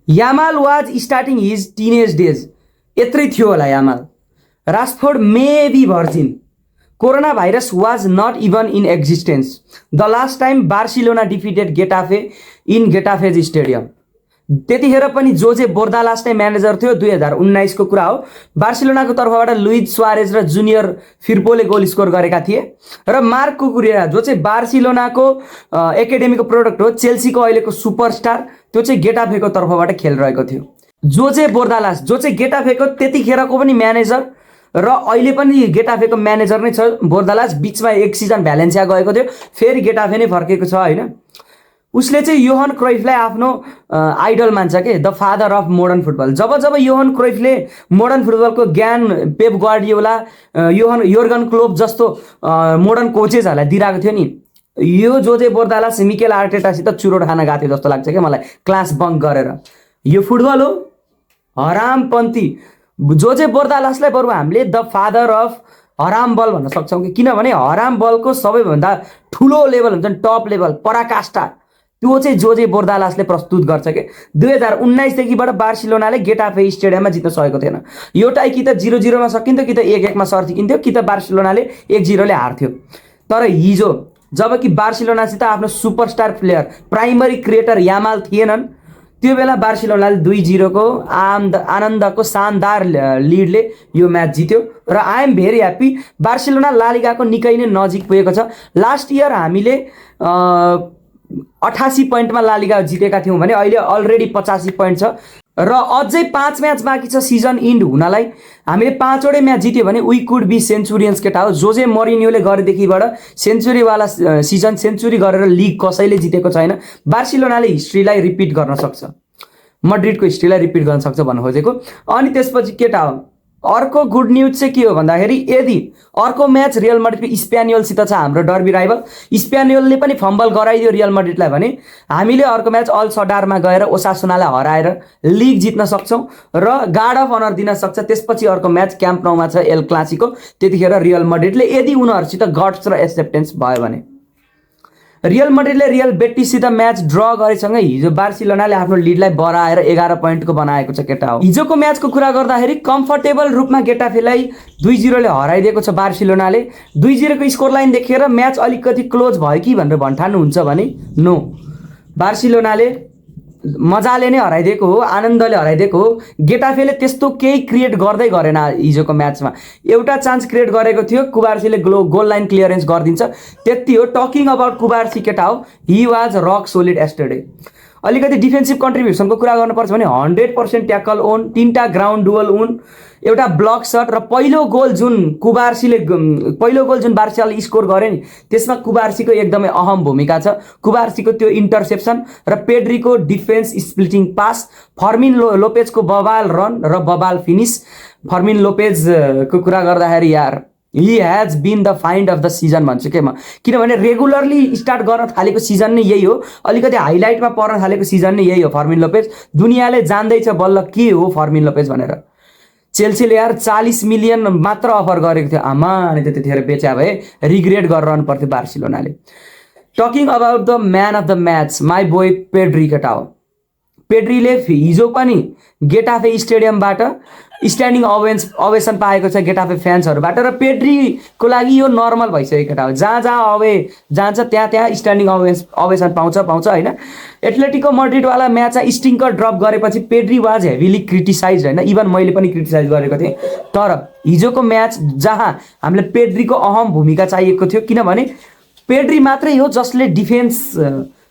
Yamal was starting his teenage days, यत्रै थियो होला Yamal. Rashford may be virgin. Corona virus was not even in existence the last time Barcelona defeated Getafe in Getafe's stadium. त्यतिखेर पनि Jose बोर्दालास नै manager थियो। 2019 को कुरा हो। बार्सिलोनाको तर्फबाट लुइज सुआरेज र जुनियर फिर्पोले गोल स्कोर गरेका थिए र मार्क कुकुरेरा जो चाहिँ बार्सिलोनाको एकाडेमीको प्रोडक्ट हो, चेल्सीको अहिलेको सुपरस्टार, त्यो चाहिँ गेटाफेको तर्फबाट खेलिरहेको थियो। जोजे बोर्दालास जो चाहिँ गेटाफेको त्यतिखेरको पनि म्यानेजर र अहिले पनि गेटाफेको म्यानेजर नै छ। बोर्दालास बीचमा एक सिजन भ्यालेन्सिया गएको थियो, फेरि गेटाफे नै फर्केको छ हैन। उसले चाहिँ योहन क्राइफलाई आफ्नो आइडल मान्छ के, the father of modern football. जब जब योहन क्राइफले मोडर्न फुटबलको ज्ञान पेप गार्डियोला, योर्गन क्लोप जस्तो मोडर्न कोचेसहरूलाई दिइरहेको थियो नि, यो जोजे बोर्दालास मिकेल आर्टेटासित चुरोट खान गएको थियो जस्तो लाग्छ क्या मलाई, क्लास बङ्क गरेर। यो फुटबल हो हरामपन्थी। जोजे बोर्दालासलाई बरु हामीले द फादर अफ हराम बल भन्न सक्छौँ कि, किनभने हराम बलको सबैभन्दा ठुलो लेभल हुन्छ नि, टप लेभल, पराकाष्ठा, त्यो चाहिँ जोजे बोर्दालासले प्रस्तुत गर्छ के। 2019 देखिबाट बार्सिलोनाले गेटाफे स्टेडियममा जित्न सकेको थिएन। यो टाइ कि त 0-0 मा सकिन्थ्यो, कि त 1-1 मा सर्किन्थ्यो, कि त बार्सिलोनाले 1-0 ले हार्थ्यो। तर हिजो जबकि बार्सिलोनासित आफ्नो superstar player, primary creator Yamal थिएनन्, त्यो बेला बार्सिलोनाले 2-0 को आनन्दको शानदार लिडले यो म्याच जित्यो र I am very happy. Barcelona La लिगाको निकै नै नजिक पुगेको छ। लास्ट इयर हामीले 88 पोइन्टमा ला लिगा जितेका थियौँ भने अहिले अलरेडी 85 पोइन्ट छ र अझै 5 म्याच बाँकी छ सिजन इन्ड हुनलाई। हामीले 5 वटै म्याच जित्यो भने वी कुड बी सेन्चुरियन्स केटा हो। जोजे मरिनियोले गरेदेखिबाट सेन्चुरीवाला सिजन सेन्चुरी गरेर लिग कसैले जितेको छैन। बार्सिलोनाले हिस्ट्रीलाई रिपिट गर्न सक्छ, मड्रिडको हिस्ट्रीलाई रिपिट गर्न सक्छ भन्न खोजेको। अनि त्यसपछि केटा हो, अर्को गुड न्युज चाहिँ के हो भन्दाखेरि, यदि अर्को म्याच रियल मड्रिडको स्पेनियलसित छ, हाम्रो डर्बी राइभल, स्पेनियलले पनि फम्बल गराइदियो रियल मड्रिडलाई भने हामीले अर्को म्याच अल सडारमा गएर ओसासुनालाई हराएर लिग जित्न सक्छौँ र गार्ड अफ अनर दिन सक्छ। त्यसपछि अर्को म्याच क्याम्प नौमा छ एल क्लासिको, त्यतिखेर रियल मड्रिडले यदि उनीहरूसित गट्स र एक्सेप्टेन्स भयो भने। रियल मड्रिडले रियल बेटिससित म्याच ड्र गरेसँगै हिजो बार्सिलोनाले आफ्नो लिडलाई बढाएर 11 पोइन्टको बनाएको छ केटा हो। हिजोको म्याचको कुरा गर्दाखेरि कम्फर्टेबल रूपमा गेटाफेलाई 2-0 ले हराइदिएको छ बार्सिलोनाले। 2-0 को स्कोर लाइन देखेर म्याच अलिकति क्लोज भयो कि भनेर भन्ठान्नुहुन्छ भने नो, बार्सिलोनाले मजाले नै हराइदिएको हो, आनन्दले हराइदिएको हो। गेटाफेले त्यस्तो केही क्रिएट गर्दै गरेन हिजोको म्याचमा। एउटा चान्स क्रिएट गरेको थियो, कुबार्सीले गोल लाइन क्लियरेन्स गरिदिन्छ, त्यति हो। टकिङ अबाउट कुबार्सी केटा हो, he was rock solid yesterday. अलिकति डिफेन्सिभ कन्ट्रिब्युसनको कुरा गर्नुपर्छ भने 100% ट्याकल ओन, 3टा ग्राउन्ड डुअल ओन, एउटा ब्लक सट र पहिलो गोल जुन बार्सिलोनाले स्कोर गर्यो नि, त्यसमा कुबार्सीको एकदमै अहम भूमिका छ। कुबार्सीको त्यो इन्टरसेप्सन र पेड्रीको डिफेन्स स्प्लिटिङ पास, फर्मिन लोपेजको बबाल रन र बबाल फिनिस। फर्मिन लोपेजको कुरा गर्दाखेरि यार he has been the find of the season भन्छु के म, किनभने रेगुलरली स्टार्ट गर्न थालेको सिजन नै यही हो, अलिकति हाइलाइटमा पर्न थालेको सिजन नै यही हो फर्मिन लोपेज। दुनियाँले जान्दैछ बल्ल के हो फर्मिन लोपेज भनेर। चेल्सीले यार 40 मिलियन मात्र अफर गरेको थियो, आमा अनि त्यतिखेर बेच्या भए रिग्रेट गरिरहनु पर्थ्यो बार्सिलोनाले। Talking about the man of the match, my boy Pedri केटा हो। पेड्रीले हिजो पनि गेटाफे स्टेडियमबाट स्ट्यान्डिङ अवेसन पाएको छ गेटाफे फ्यान्सहरूबाट र पेड्रीको लागि यो नर्मल भइसक्यो केटा हो। जहाँ जहाँ जान्छ त्यहाँ स्ट्यान्डिङ अवेसन पाउँछ हैन। एथलेटिको मड्रिडवाला म्याचमा स्टिङ्कर ड्रप गरेपछि पेड्री वाज हेभिली क्रिटिसाइज हैन, इभन मैले पनि क्रिटिसाइज गरेको थिएँ। तर हिजोको म्याच जहाँ हामीले पेड्रीको अहम भूमिका चाहिएको थियो, किनभने पेड्री मात्रै हो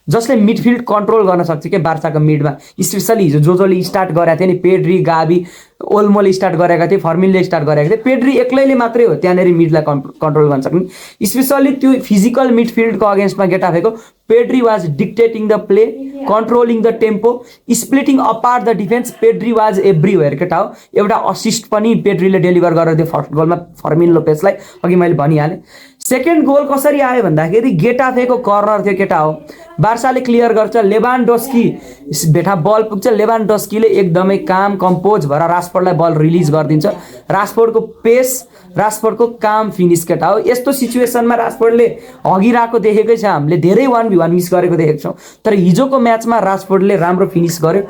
जसले मिडफिल्ड कन्ट्रोल गर्न सक्छ के बार्साको मिडमा। स्पेसली हिजो जोले स्टार्ट गरेको थियो नि, पेड्री, गाबी, ओल्मोले स्टार्ट गरेका थिए, फर्मिनले स्टार्ट गरेको थिए। पेड्री एक्लैले मात्रै हो त्यहाँनेरि मिडलाई कन्ट्रोल गर्न सक्ने। स्पेसली त्यो फिजिकल मिडफिल्डको अगेन्स्टमा गेटाफेको Pedri was dictating the play, controlling the tempo, splitting apart the defence. Pedri was everywhere केटा हो। एउटा असिस्ट पनि पेड्रीले डेलिभर गरेर थियो फर्स्ट गोलमा फर्मिन लोपेजलाई, अघि मैले भनिहालेँ। सेकेन्ड गोल कसरी आयो भन्दाखेरि गेटाफेको कर्नर थियो केटा हो, बार्साले क्लियर गर्छ, लेभान्डोस्की भेटा बल पुग्छ, लेभान्डोस्कीले एकदमै काम कम्पोज भएर रासफोर्डलाई बल रिलिज गरिदिन्छ। रासफोर्डको पेस, रासफोर्डको काम फिनिस केटा हो। यस्तो सिचुएसनमा रासफोर्डले हगिरहेको देखेकै छ हामीले, धेरै 1v1 मिस गरेको देखेको छौँ। तर हिजोको म्याचमा रासफोर्डले राम्रो फिनिस गर्यो।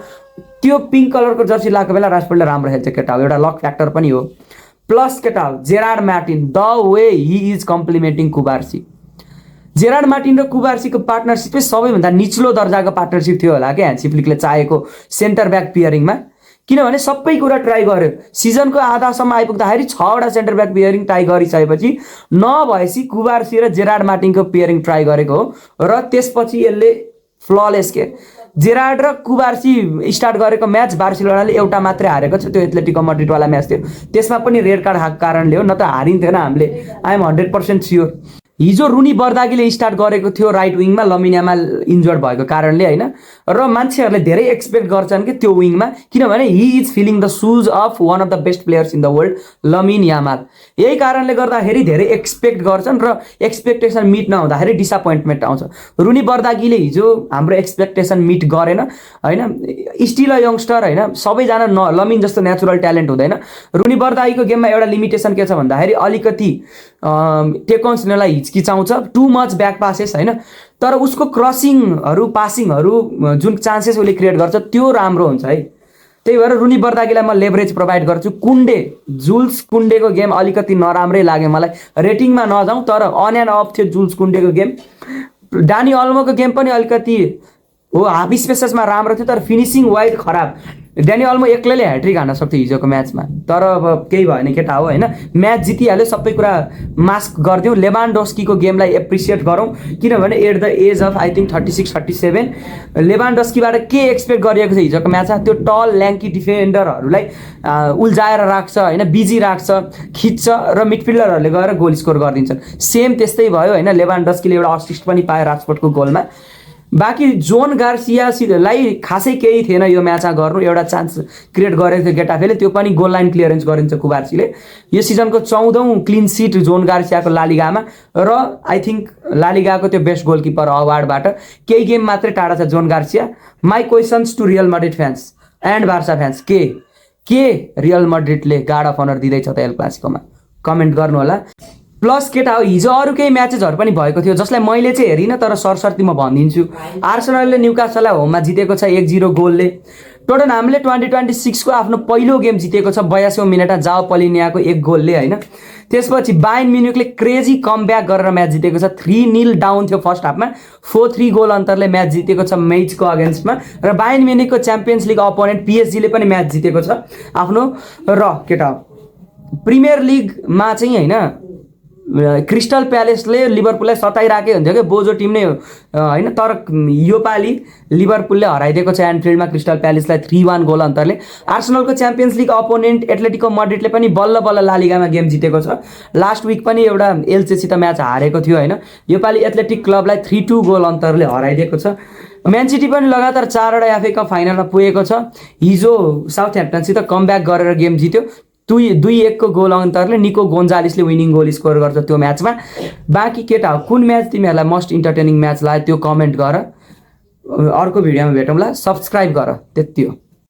त्यो पिङ्क कलरको जर्सी लगाएको बेला रासफोर्डले राम्रो खेल्छ केटा हो, एउटा लक फ्याक्टर पनि हो। प्लस केटा हो Gerard Martin, the way he is complimenting Cubarsi. Gerard Martin र कुबार्सीको पार्टनरसिपै सबैभन्दा निचलो दर्जाको पार्टनरसिप थियो होला क्या ह्यान्सी फ्लिकले चाहेको सेन्टर ब्याक पेयरिङमा, किनभने सबै कुरा ट्राई गर्यो। सिजनको आधासम्म आइपुग्दाखेरि 6वटा सेन्टर ब्याक पेयरिङ ट्राई गरिसकेपछि नभएपछि कुबार्सी र जेरार्ड मार्टिनको पेयरिङ ट्राई गरेको हो र त्यसपछि यसले फ्ललेस के जेरार्ड र कुबार्सी स्टार्ट गरेको म्याच बार्सिलोनाले एउटा मात्रै हारेको छ, त्यो एथलेटिको मड्रिडवाला म्याच थियो। त्यसमा पनि रेड कार्ड खाएको कारणले हो, न त हारिन्थेन हामीले। I am 100% sure. हिजो रुनी बर्दागीले स्टार्ट गरेको थियो राइट विङमा, लमिन यामाल इन्जर्ड भएको कारणले होइन, र मान्छेहरूले धेरै एक्सपेक्ट गर्छन् कि त्यो विङमा, किनभने he is feeling the shoes of one of the best players in the world, lamin Yamal. यही कारणले गर्दाखेरि धेरै एक्सपेक्ट गर्छन् र एक्सपेक्टेसन मिट नहुँदाखेरि डिसअपोइन्टमेन्ट आउँछ। रुनी बर्दागीले हिजो हाम्रो एक्सपेक्टेसन मिट गरेन होइन, स्टिल अ यङ्स्टर होइन, सबैजना लमिन जस्तो नेचुरल ट्यालेन्ट हुँदैन। रुनी बर्दागीको गेममा एउटा लिमिटेसन के छ भन्दाखेरि अलिकति टेकन्सलाई हिचकिचाउँछ, टु मच ब्याक पासेस होइन, तर उसको क्रसिङहरू पासिङहरू जुन चान्सेस उसले क्रिएट गर्छ त्यो राम्रो हुन्छ है। त्यही भएर रुनी बर्दागीलाई म लेभरेज प्रोभाइड गर्छु। कुन्डे, जुल्स कुन्डेको गेम अलिकति नराम्रै लाग्यो मलाई, रेटिङमा नजाउँ तर अन एन्ड अफ थियो जुल्स कुन्डेको गेम। डानी अल्मोको गेम पनि अलिकति हो हाफ स्पेसेसमा राम्रो थियो तर फिनिसिङ वाइड खराब। ड्यानी अल्मो एक्लैले ह्याट्रिक हान्न सक्थ्यो हिजोको म्याचमा, तर अब केही भएन केटा हो होइन, म्याच जितिहाल्यो, सबै कुरा मास्क गरिदिउँ। लेभान्डोस्कीको गेमलाई एप्रिसिएट गरौँ, किनभने at the age of I think 36-37 लेभान्डोस्कीबाट के एक्सपेक्ट गरिएको छ हिजोको म्याचमा, त्यो टल ल्याङ्की डिफेन्डरहरूलाई उल्झाएर राख्छ होइन, बिजी राख्छ, खिच्छ र मिडफिल्डरहरूले गएर गोल स्कोर गरिदिन्छन्। सेम त्यस्तै भयो होइन, लेभान्डोस्कीले एउटा असिस्ट पनि पायो राजकोटको गोलमा। बाँकी जोन गार्सियालाई खासै केही थिएन यो म्याचमा गर्नु, एउटा चान्स क्रिएट गरेको थियो गेटाफेले, त्यो पनि गोल लाइन क्लियरेन्स गरिन्छ कुबार्सीले। यो सिजनको 14औं क्लिन सिट जोन गार्सियाको लालिगामा र आई थिङ्क लालिगाको त्यो बेस्ट गोलकिपर अवार्डबाट केही गेम मात्रै टाढा छ Joan Garcia. My questions to Real Madrid fans and Barca fans, के रियल मड्रिडले गार्ड अफ अनर दिँदैछ त एल क्लासिकोमा, कमेन्ट गर्नु होला। प्लस केटा हो हिजो अरू केही म्याचेसहरू पनि भएको थियो जसलाई मैले चाहिँ हेरिनँ तर सरसर्ती म भनिदिन्छु। आर्सेनलले न्युकासललाई होममा जितेको छ 1-0 गोलले। टोटनहामले 2026को आफ्नो पहिलो गेम जितेको छ 82औं मिनेटमा जाओ पलिनियाको 1 गोलले होइन। त्यसपछि बायर्न म्युनिखले क्रेजी कमब्याक गरेर म्याच जितेको छ, 3-0 डाउन थियो फर्स्ट हाफमा, 4-3 गोल अन्तरले म्याच जितेको छ मेइजको अगेन्स्टमा। र बायर्न म्युनिखको च्याम्पियन्स लिग अपोनेन्ट पिएसजीले पनि म्याच जितेको छ आफ्नो। र केटा प्रिमियर लिगमा चाहिँ होइन क्रिस्टल प्यालेसले लिभरपुललाई सताइराखेको हुन्थ्यो क्या, बोजो टिम नै होइन, तर योपालि लिभरपुलले हराइदिएको छ एन्फिल्डमा क्रिस्टल प्यालेसलाई 3-1 गोल अन्तरले। आर्सेनलको च्याम्पियन्स लिग अपोनेन्ट एथलेटिको मड्रिडले पनि बल्ल बल्ल लालिगामा गेम जितेको छ। लास्ट विक पनि एउटा एल्चेसित म्याच हारेको थियो होइन, योपालि एथलेटिक क्लबलाई 3-2 गोल अन्तरले हराइदिएको छ। म्यान सिटी पनि लगातार 4वटा एफए कप फाइनलमा पुगेको छ। हिजो साउथह्याम्पटनसित कमब्याक गरेर गेम जित्यो, 2-1 को गोल अन्तरले। निको गोन्जालिसले विनिङ गोल स्कोर गर्छ त्यो म्याचमा। बाँकी केटा हो कुन म्याच तिमीहरूलाई मोस्ट इन्टरटेनिङ म्याच लाग्यो त्यो कमेन्ट गर। अर्को भिडियोमा भेटौँला, सब्सक्राइब गर, त्यति हो।